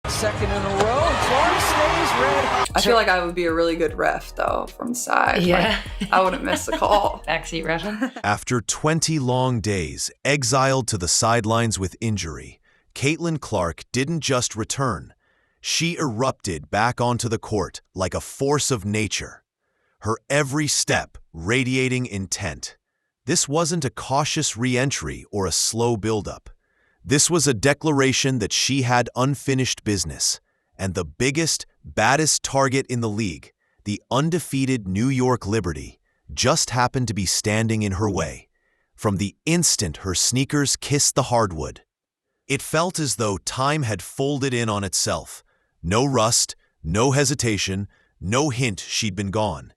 Second in a row, and Clark stays red hot. I feel like I would be a really good ref, though, from the side. Yeah. Like, I wouldn't miss the call. Backseat reffing. After 20 long days, exiled to the sidelines with injury, Caitlin Clark didn't just return. She erupted back onto the court like a force of nature, her every step radiating intent. This wasn't a cautious re-entry or a slow buildup. This was a declaration that she had unfinished business, and the biggest, baddest target in the league, the undefeated New York Liberty, just happened to be standing in her way. From the instant her sneakers kissed the hardwood, it felt as though time had folded in on itself. No rust, no hesitation, no hint she'd been gone.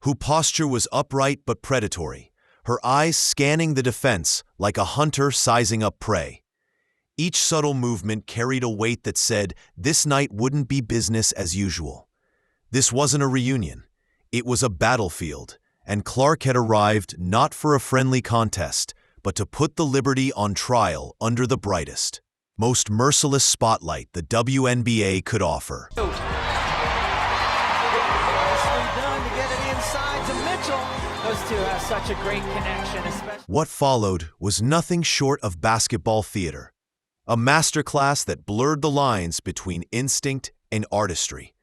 Her posture was upright but predatory, her eyes scanning the defense like a hunter sizing up prey. Each subtle movement carried a weight that said this night wouldn't be business as usual. This wasn't a reunion. It was a battlefield, and Clark had arrived not for a friendly contest, but to put the Liberty on trial under the brightest, most merciless spotlight the WNBA could offer. Nicely done to get it inside to Mitchell. Those two have such a great connection, especially. What followed was nothing short of basketball theater. A masterclass that blurred the lines between instinct and artistry.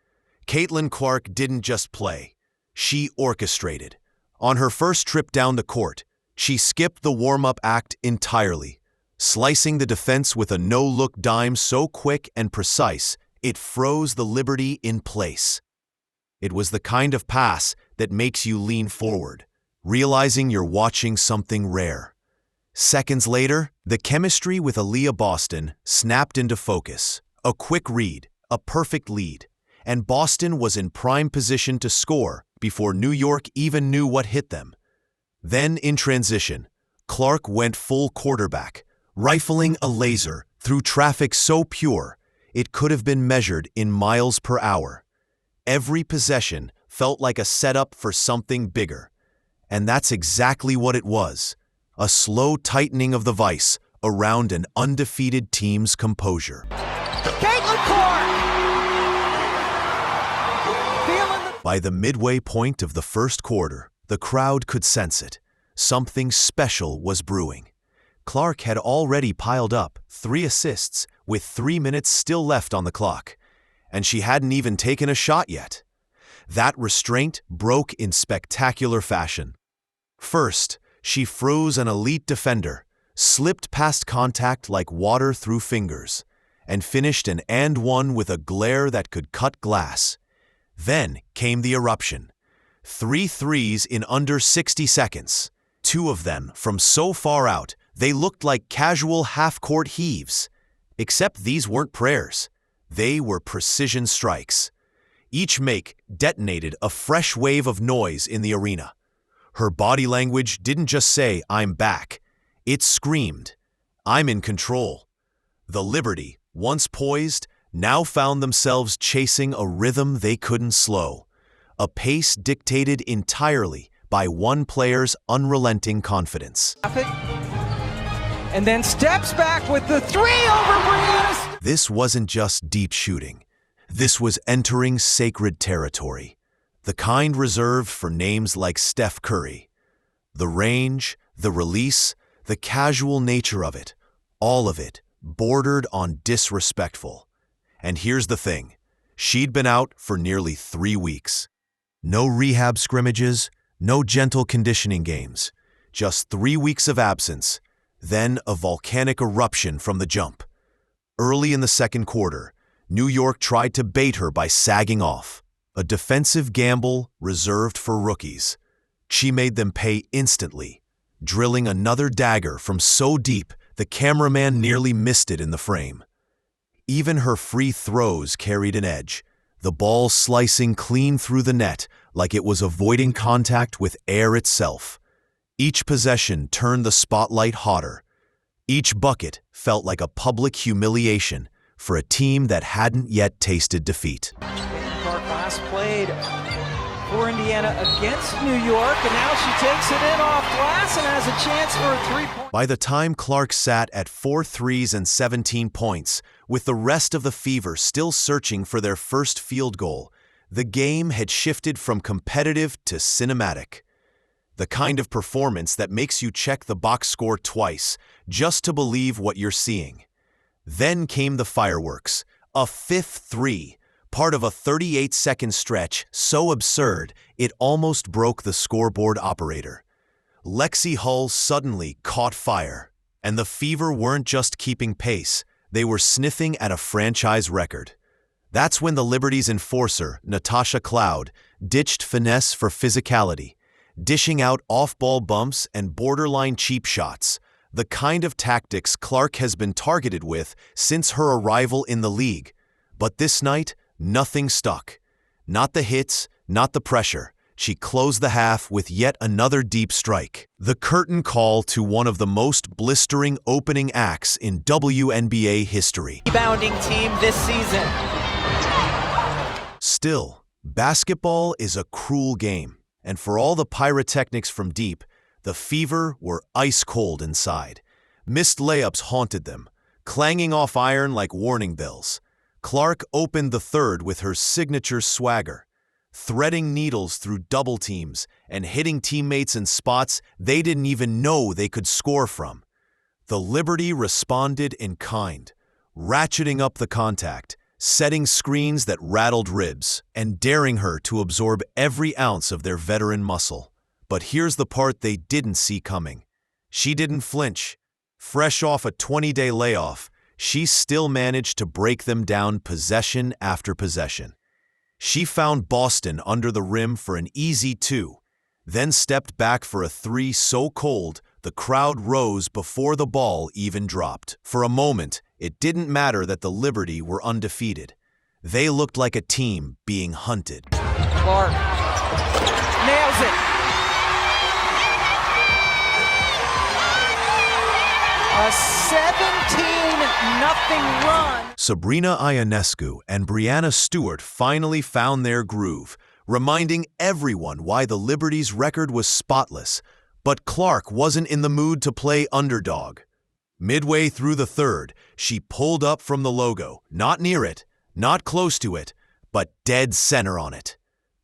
Caitlin Clark didn't just play, she orchestrated. On her first trip down the court, she skipped the warm-up act entirely, slicing the defense with a no-look dime so quick and precise it froze the Liberty in place. It was the kind of pass that makes you lean forward, realizing you're watching something rare. Seconds later, the chemistry with Aaliyah Boston snapped into focus. A quick read, a perfect lead, and Boston was in prime position to score before New York even knew what hit them. Then, in transition, Clark went full quarterback, rifling a laser through traffic so pure it could have been measured in miles per hour. Every possession felt like a setup for something bigger, and that's exactly what it was. A slow tightening of the vice around an undefeated team's composure. Caitlin Clark! By the midway point of the first quarter, the crowd could sense it. Something special was brewing. Clark had already piled up 3 assists with 3 minutes still left on the clock, and she hadn't even taken a shot yet. That restraint broke in spectacular fashion. First, she froze an elite defender, slipped past contact like water through fingers, and finished an and one with a glare that could cut glass. Then came the eruption. 3 threes in under 60 seconds. 2 of them from so far out, they looked like casual half-court heaves. Except these weren't prayers. They were precision strikes. Each make detonated a fresh wave of noise in the arena. Her body language didn't just say, "I'm back." It screamed, "I'm in control." The Liberty, once poised, now found themselves chasing a rhythm they couldn't slow, a pace dictated entirely by one player's unrelenting confidence. And then steps back with the 3 over Brianna. This wasn't just deep shooting. This was entering sacred territory, the kind reserved for names like Steph Curry. The range, the release, the casual nature of it, all of it bordered on disrespectful. And here's the thing, she'd been out for nearly 3 weeks. No rehab scrimmages, no gentle conditioning games, just 3 weeks of absence, then a volcanic eruption from the jump. Early in the second quarter, New York tried to bait her by sagging off, a defensive gamble reserved for rookies. She made them pay instantly, drilling another dagger from so deep the cameraman nearly missed it in the frame. Even her free throws carried an edge, the ball slicing clean through the net like it was avoiding contact with air itself. Each possession turned the spotlight hotter. Each bucket felt like a public humiliation for a team that hadn't yet tasted defeat. Clark last played for Indiana against New York, and now she takes it in off glass and has a chance for a three-point. By the time Clark sat at 4 threes and 17 points, with the rest of the Fever still searching for their first field goal, the game had shifted from competitive to cinematic. The kind of performance that makes you check the box score twice just to believe what you're seeing. Then came the fireworks, a fifth three, part of a 38-second stretch so absurd it almost broke the scoreboard operator. Lexi Hull suddenly caught fire, and the Fever weren't just keeping pace, they were sniffing at a franchise record. That's when the Liberty's enforcer, Natasha Cloud, ditched finesse for physicality, dishing out off-ball bumps and borderline cheap shots, the kind of tactics Clark has been targeted with since her arrival in the league. But this night, nothing stuck. Not the hits, not the pressure. She closed the half with yet another deep strike. The curtain call to one of the most blistering opening acts in WNBA history. Rebounding team this season. Still, basketball is a cruel game, and for all the pyrotechnics from deep, the Fever were ice cold inside. Missed layups haunted them, clanging off iron like warning bells. Clark opened the third with her signature swagger, threading needles through double teams and hitting teammates in spots they didn't even know they could score from. The Liberty responded in kind, ratcheting up the contact, setting screens that rattled ribs, and daring her to absorb every ounce of their veteran muscle. But here's the part they didn't see coming. She didn't flinch. Fresh off a 20-day layoff, she still managed to break them down possession after possession. She found Boston under the rim for an easy 2, then stepped back for a 3 so cold the crowd rose before the ball even dropped. For a moment, it didn't matter that the Liberty were undefeated. They looked like a team being hunted. Clark nails it. A 17-0 run. Sabrina Ionescu and Brianna Stewart finally found their groove, reminding everyone why the Liberty's record was spotless. But Clark wasn't in the mood to play underdog. Midway through the third, she pulled up from the logo, not near it, not close to it, but dead center on it.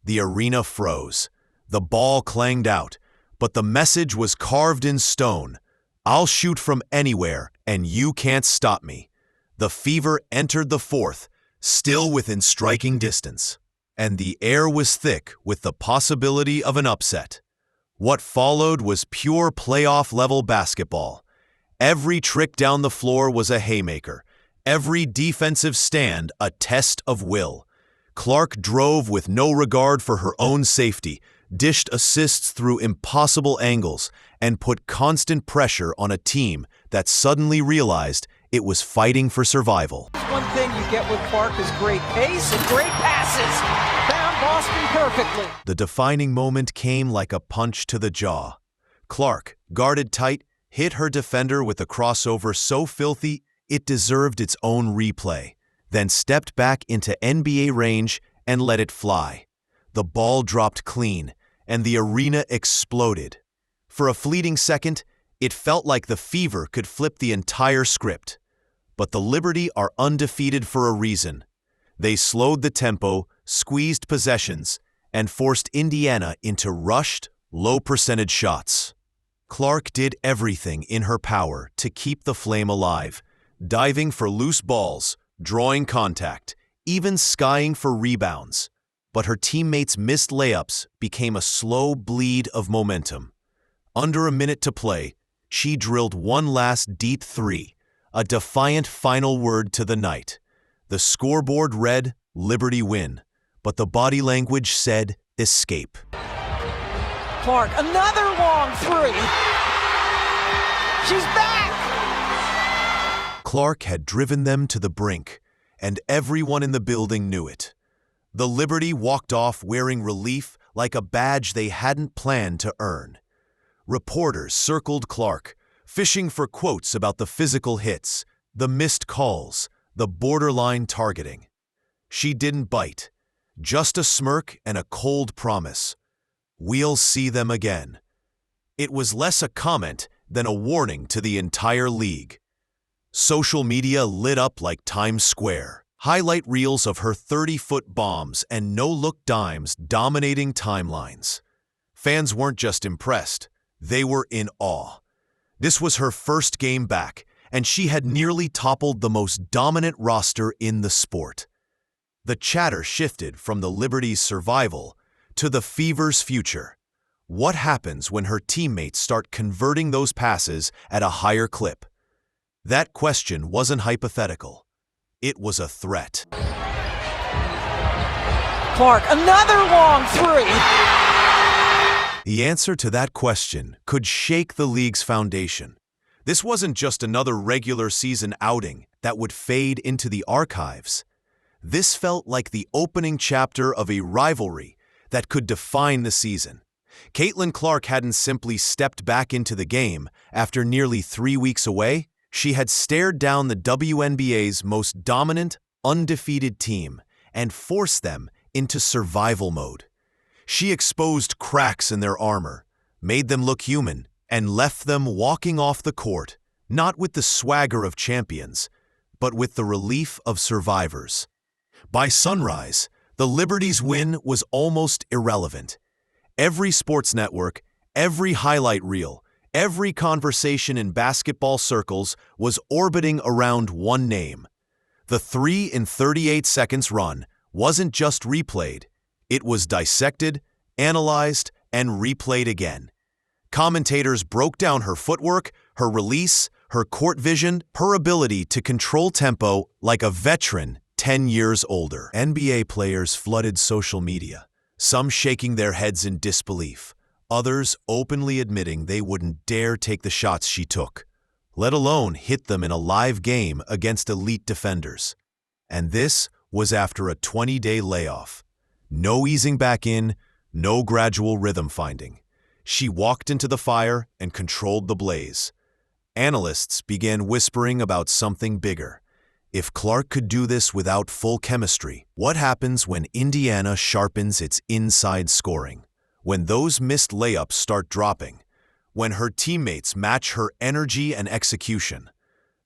The arena froze. The ball clanged out, but the message was carved in stone. I'll shoot from anywhere, and you can't stop me. The Fever entered the fourth, still within striking distance, and the air was thick with the possibility of an upset. What followed was pure playoff-level basketball. Every trick down the floor was a haymaker, every defensive stand a test of will. Clark drove with no regard for her own safety, dished assists through impossible angles, and put constant pressure on a team that suddenly realized it was fighting for survival. One thing you get with Clark is great pace and great passes. Found Boston perfectly. The defining moment came like a punch to the jaw. Clark, guarded tight, hit her defender with a crossover so filthy it deserved its own replay, then stepped back into NBA range and let it fly. The ball dropped clean, and the arena exploded. For a fleeting second, it felt like the Fever could flip the entire script. But the Liberty are undefeated for a reason. They slowed the tempo, squeezed possessions, and forced Indiana into rushed, low-percentage shots. Clark did everything in her power to keep the flame alive, diving for loose balls, drawing contact, even skying for rebounds. But her teammates' missed layups became a slow bleed of momentum. Under a minute to play, she drilled one last deep 3, a defiant final word to the night. The scoreboard read, Liberty win, but the body language said, escape. Clark, another long 3. She's back! Clark had driven them to the brink, and everyone in the building knew it. The Liberty walked off wearing relief like a badge they hadn't planned to earn. Reporters circled Clark, fishing for quotes about the physical hits, the missed calls, the borderline targeting. She didn't bite, Just a smirk and a cold promise. We'll see them again. It was less a comment than a warning to the entire league. Social media lit up like Times Square. Highlight reels of her 30-foot bombs and no-look dimes dominating timelines. Fans weren't just impressed, they were in awe. This was her first game back, and she had nearly toppled the most dominant roster in the sport. The chatter shifted from the Liberty's survival to the Fever's future. What happens when her teammates start converting those passes at a higher clip? That question wasn't hypothetical. It was a threat. Clark, another long three. The answer to that question could shake the league's foundation. This wasn't just another regular season outing that would fade into the archives. This felt like the opening chapter of a rivalry that could define the season. Caitlin Clark hadn't simply stepped back into the game after nearly 3 weeks away. She had stared down the WNBA's most dominant, undefeated team and forced them into survival mode. She exposed cracks in their armor, made them look human, and left them walking off the court, not with the swagger of champions, but with the relief of survivors. By sunrise, the Liberty's win was almost irrelevant. Every sports network, every highlight reel, every conversation in basketball circles was orbiting around one name. The 3 in 38 seconds run wasn't just replayed, it was dissected, analyzed, and replayed again. Commentators broke down her footwork, her release, her court vision, her ability to control tempo like a veteran 10 years older. NBA players flooded social media, some shaking their heads in disbelief, others openly admitting they wouldn't dare take the shots she took, let alone hit them in a live game against elite defenders. And this was after a 20-day layoff. No easing back in, no gradual rhythm finding. She walked into the fire and controlled the blaze. Analysts began whispering about something bigger. If Clark could do this without full chemistry, what happens when Indiana sharpens its inside scoring? When those missed layups start dropping? When her teammates match her energy and execution?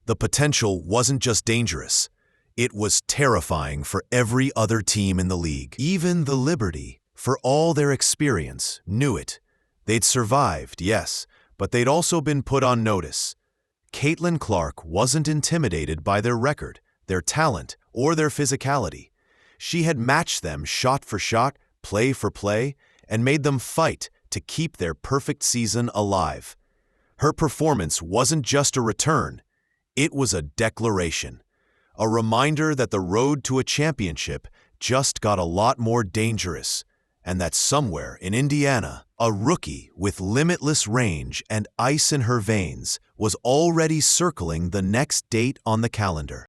The potential wasn't just dangerous. It was terrifying for every other team in the league. Even the Liberty, for all their experience, knew it. They'd survived, yes, but they'd also been put on notice. Caitlin Clark wasn't intimidated by their record, their talent, or their physicality. She had matched them shot for shot, play for play, and made them fight to keep their perfect season alive. Her performance wasn't just a return, it was a declaration. A reminder that the road to a championship just got a lot more dangerous, and that somewhere in Indiana, a rookie with limitless range and ice in her veins was already circling the next date on the calendar.